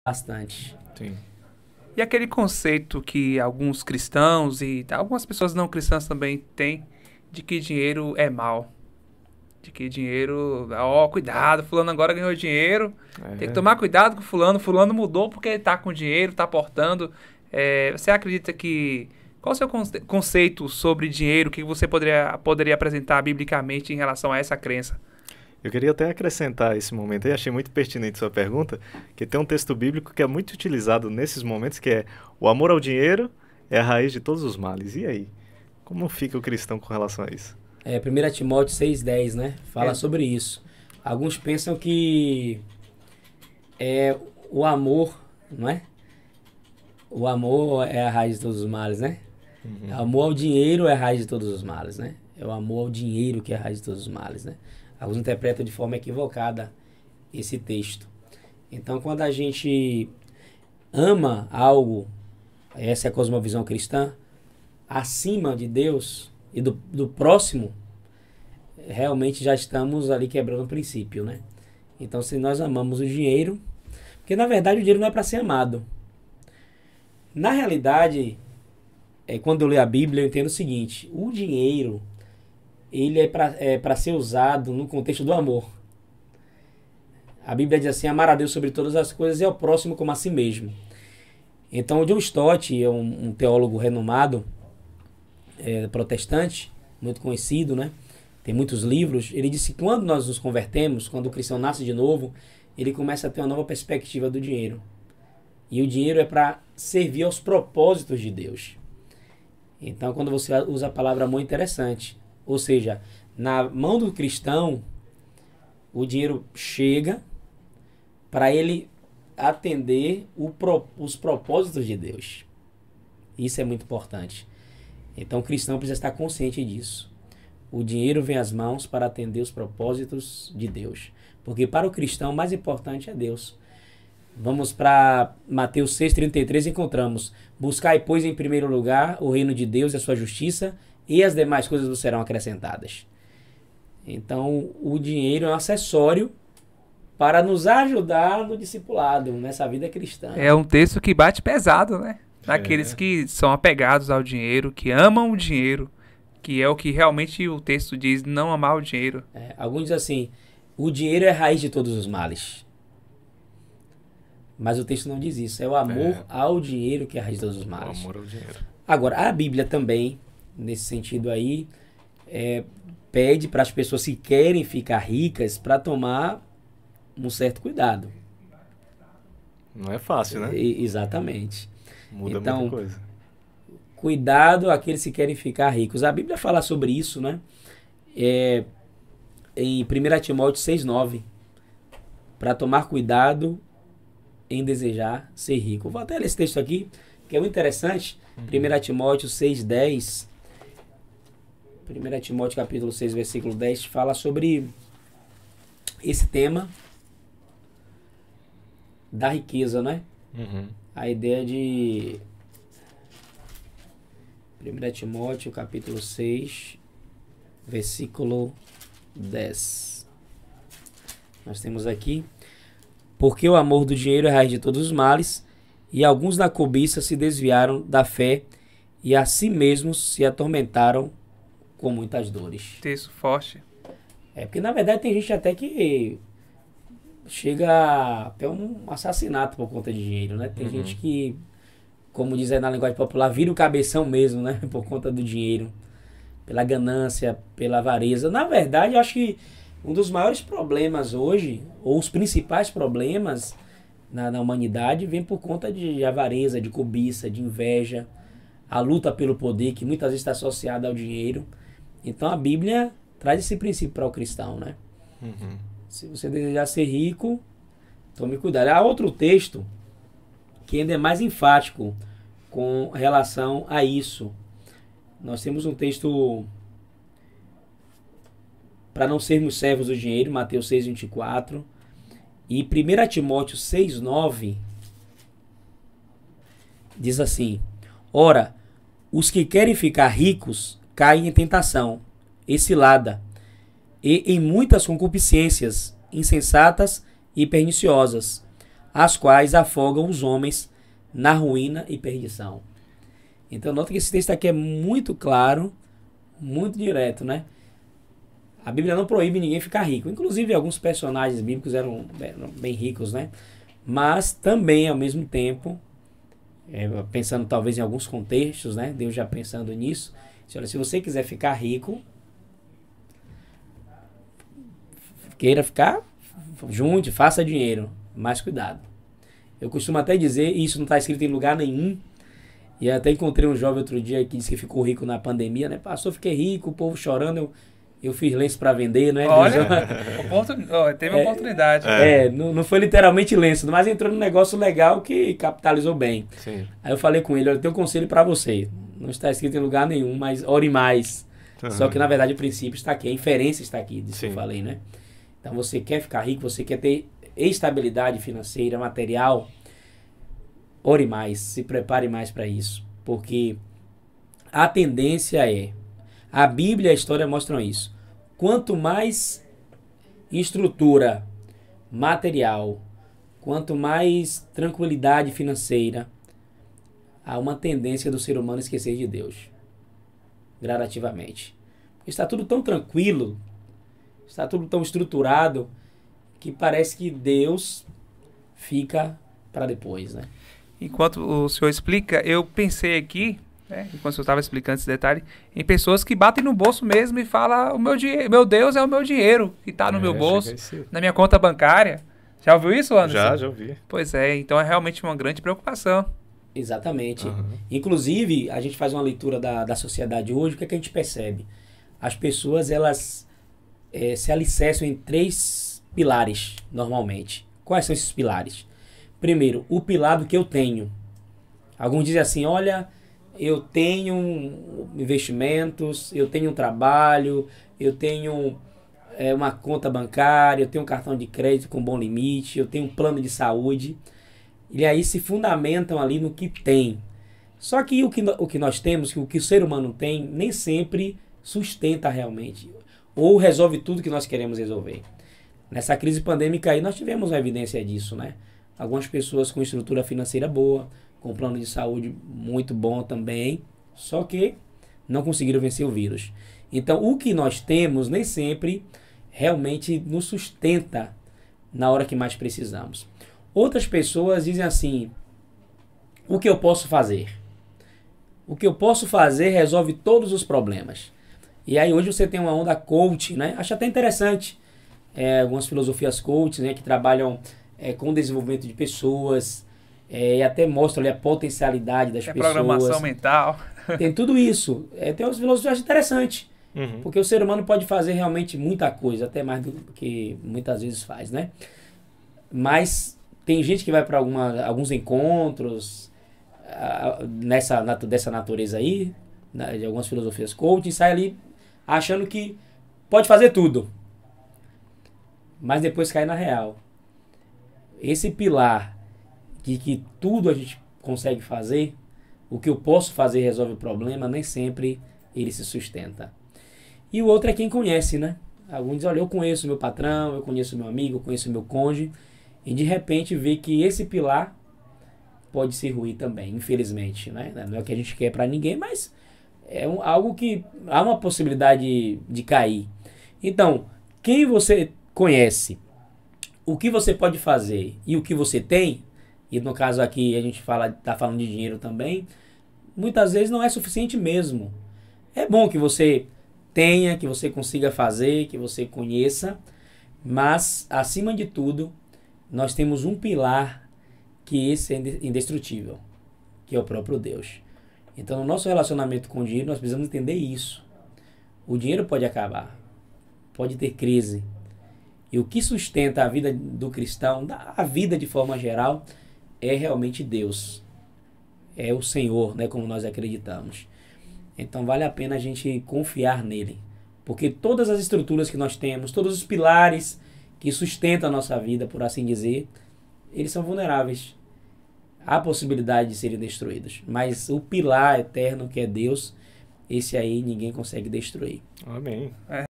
bastante. Sim. E aquele conceito que alguns cristãos e algumas pessoas não cristãs também têm de que dinheiro é mal. De que dinheiro, ó, cuidado, fulano agora ganhou dinheiro, tem que É. tomar cuidado com fulano, fulano mudou porque ele tá com dinheiro, tá aportando. Você acredita que... Qual o seu conceito sobre dinheiro que você poderia apresentar biblicamente em relação a essa crença? Eu queria até acrescentar esse momento aí, achei muito pertinente sua pergunta, que tem um texto bíblico que é muito utilizado nesses momentos, que é: o amor ao dinheiro é a raiz de todos os males. E aí? Como fica o cristão com relação a isso? 1 Timóteo 6,10, né? Fala É. sobre isso. Alguns pensam que é o amor, não é? O amor é a raiz de todos os males, né? O amor ao dinheiro é a raiz de todos os males, né? É o amor ao dinheiro que é a raiz de todos os males, né? Alguns interpretam de forma equivocada esse texto. Então, quando a gente ama algo, essa é a cosmovisão cristã, acima de Deus e do próximo, realmente já estamos ali quebrando o princípio, né? Então, se nós amamos o dinheiro, porque na verdade o dinheiro não é para ser amado. Na realidade, quando eu leio a Bíblia, eu entendo o seguinte: o dinheiro, ele é para ser usado no contexto do amor. A Bíblia diz assim: amar a Deus sobre todas as coisas e ao próximo como a si mesmo. Então, o John Stott é um teólogo renomado, protestante, muito conhecido, né? Tem muitos livros. Ele disse que quando nós nos convertemos, quando o cristão nasce de novo, ele começa a ter uma nova perspectiva do dinheiro. E o dinheiro é para servir aos propósitos de Deus. Então, quando você usa a palavra amor, é interessante. Ou seja, na mão do cristão, o dinheiro chega para ele atender os propósitos de Deus. Isso é muito importante. Então, o cristão precisa estar consciente disso. O dinheiro vem às mãos para atender os propósitos de Deus. Porque para o cristão, o mais importante é Deus. Vamos para Mateus 6,33, encontramos: buscai, pois, em primeiro lugar o reino de Deus e a sua justiça, e as demais coisas vos serão acrescentadas. Então, o dinheiro é um acessório para nos ajudar no discipulado, nessa vida cristã. É um texto que bate pesado, né? Naqueles que são apegados ao dinheiro, que amam o dinheiro, que é o que realmente o texto diz, não amar o dinheiro. Alguns dizem assim: o dinheiro é a raiz de todos os males. Mas o texto não diz isso. É o amor ao dinheiro que é a raiz de todos os O males. amor ao dinheiro. Agora, a Bíblia também, nesse sentido aí, pede para as pessoas que querem ficar ricas para tomar um certo cuidado. Não é fácil, né? Exatamente. Muda Então, muita coisa. cuidado àqueles que querem ficar ricos. A Bíblia fala sobre isso, né? Em 1 Timóteo 6,9. Para tomar cuidado em desejar ser rico. Vou até ler esse texto aqui, que é muito interessante. 1 Timóteo 6,10. 1 Timóteo capítulo 6, versículo 10, fala sobre esse tema da riqueza, né? A ideia de 1 Timóteo capítulo 6, versículo 10. Nós temos aqui: porque o amor do dinheiro é a raiz de todos os males, e alguns na cobiça se desviaram da fé e a si mesmos se atormentaram com muitas dores. Texto forte. Porque na verdade tem gente até que chega até um assassinato por conta de dinheiro, né? Tem gente que, como diz aí na linguagem popular, vira o cabeção mesmo, né? Por conta do dinheiro, pela ganância, pela avareza. Na verdade, eu acho que um dos maiores problemas hoje, ou os principais problemas na humanidade, vem por conta de avareza, de cobiça, de inveja, a luta pelo poder, que muitas vezes está associada ao dinheiro. Então a Bíblia traz esse princípio para o cristão, né? Se você desejar ser rico, tome cuidado. Há outro texto que ainda é mais enfático com relação a isso. Nós temos um texto para não sermos servos do dinheiro, Mateus 6,24. E 1 Timóteo 6,9 diz assim: ora, os que querem ficar ricos caem em tentação e cilada, e em muitas concupiscências insensatas e perniciosas, as quais afogam os homens na ruína e perdição. Então, nota que esse texto aqui é muito claro, muito direto, né? A Bíblia não proíbe ninguém ficar rico. Inclusive, alguns personagens bíblicos eram bem ricos, né? Mas também, ao mesmo tempo, pensando talvez em alguns contextos, né? Deus já pensando nisso. Olha, se você quiser ficar rico, queira ficar, junte, faça dinheiro, mas cuidado. Eu costumo até dizer, e isso não está escrito em lugar nenhum, e até encontrei um jovem outro dia que disse que ficou rico na pandemia, né? Pastor, fiquei rico, o povo chorando, eu fiz lenço para vender, né? Olha, teve uma oportunidade. Não foi literalmente lenço, mas entrou num negócio legal que capitalizou bem. Sim. Aí eu falei com ele, olha, eu tenho um conselho para você. Não está escrito em lugar nenhum, mas ore mais. Uhum. Só que na verdade o princípio está aqui, a inferência está aqui, disso que eu Sim. falei, né? Então você quer ficar rico, você quer ter estabilidade financeira, material, ore mais, se prepare mais para isso. Porque a tendência a Bíblia e a história mostram isso. Quanto mais estrutura material, quanto mais tranquilidade financeira, há uma tendência do ser humano esquecer de Deus. Gradativamente. Está tudo tão tranquilo, está tudo tão estruturado, que parece que Deus fica para depois, né? Enquanto o senhor explica, eu pensei aqui, né, enquanto o senhor estava explicando esse detalhe, em pessoas que batem no bolso mesmo e falam, meu Deus é o meu dinheiro que está no meu bolso, na minha conta bancária. Já ouviu isso, Anderson? Já ouvi. Pois é, então é realmente uma grande preocupação. Exatamente. Uhum. Inclusive, a gente faz uma leitura da sociedade hoje, o que é que a gente percebe? As pessoas, elas se alicerçam em 3 pilares, normalmente. Quais são esses pilares? Primeiro, o pilar do que eu tenho. Alguns dizem assim, olha, eu tenho investimentos, eu tenho um trabalho, eu tenho uma conta bancária, eu tenho um cartão de crédito com bom limite, eu tenho um plano de saúde. E aí se fundamentam ali no que tem. Só que o que nós temos, o que o ser humano tem, nem sempre sustenta realmente. Ou resolve tudo que nós queremos resolver. Nessa crise pandêmica aí nós tivemos uma evidência disso, né? Algumas pessoas com estrutura financeira boa, com plano de saúde muito bom também, só que não conseguiram vencer o vírus. Então o que nós temos nem sempre realmente nos sustenta na hora que mais precisamos. Outras pessoas dizem assim, o que eu posso fazer? O que eu posso fazer resolve todos os problemas. E aí hoje você tem uma onda coaching, né? Acho até interessante. Algumas filosofias coaching, né, que trabalham com o desenvolvimento de pessoas, e até mostram ali a potencialidade das pessoas. Programação mental. Tem tudo isso. Tem umas filosofias interessantes. Uhum. Porque o ser humano pode fazer realmente muita coisa, até mais do que muitas vezes faz, né? Mas tem gente que vai para alguns encontros dessa natureza aí, de algumas filosofias coaching, e sai ali achando que pode fazer tudo. Mas depois cai na real. Esse pilar de que tudo a gente consegue fazer, o que eu posso fazer resolve o problema, nem sempre ele se sustenta. E o outro é quem conhece, né? Alguns dizem, olha, eu conheço meu patrão, eu conheço meu amigo, eu conheço meu cônjuge, e de repente vê que esse pilar pode se ruir também, infelizmente, né? Não é o que a gente quer para ninguém, mas é algo que há uma possibilidade de cair. Então, quem você conhece, o que você pode fazer e o que você tem, e no caso aqui a gente está falando de dinheiro também, muitas vezes não é suficiente mesmo. É bom que você tenha, que você consiga fazer, que você conheça, mas acima de tudo, nós temos um pilar que esse é indestrutível, que é o próprio Deus. Então, no nosso relacionamento com o dinheiro, nós precisamos entender isso. O dinheiro pode acabar, pode ter crise. E o que sustenta a vida do cristão, a vida de forma geral, é realmente Deus. É o Senhor, né, como nós acreditamos. Então, vale a pena a gente confiar nele. Porque todas as estruturas que nós temos, todos os pilares que sustentam a nossa vida, por assim dizer, eles são vulneráveis. Há possibilidade de serem destruídos. Mas o pilar eterno que é Deus, esse aí ninguém consegue destruir. Amém.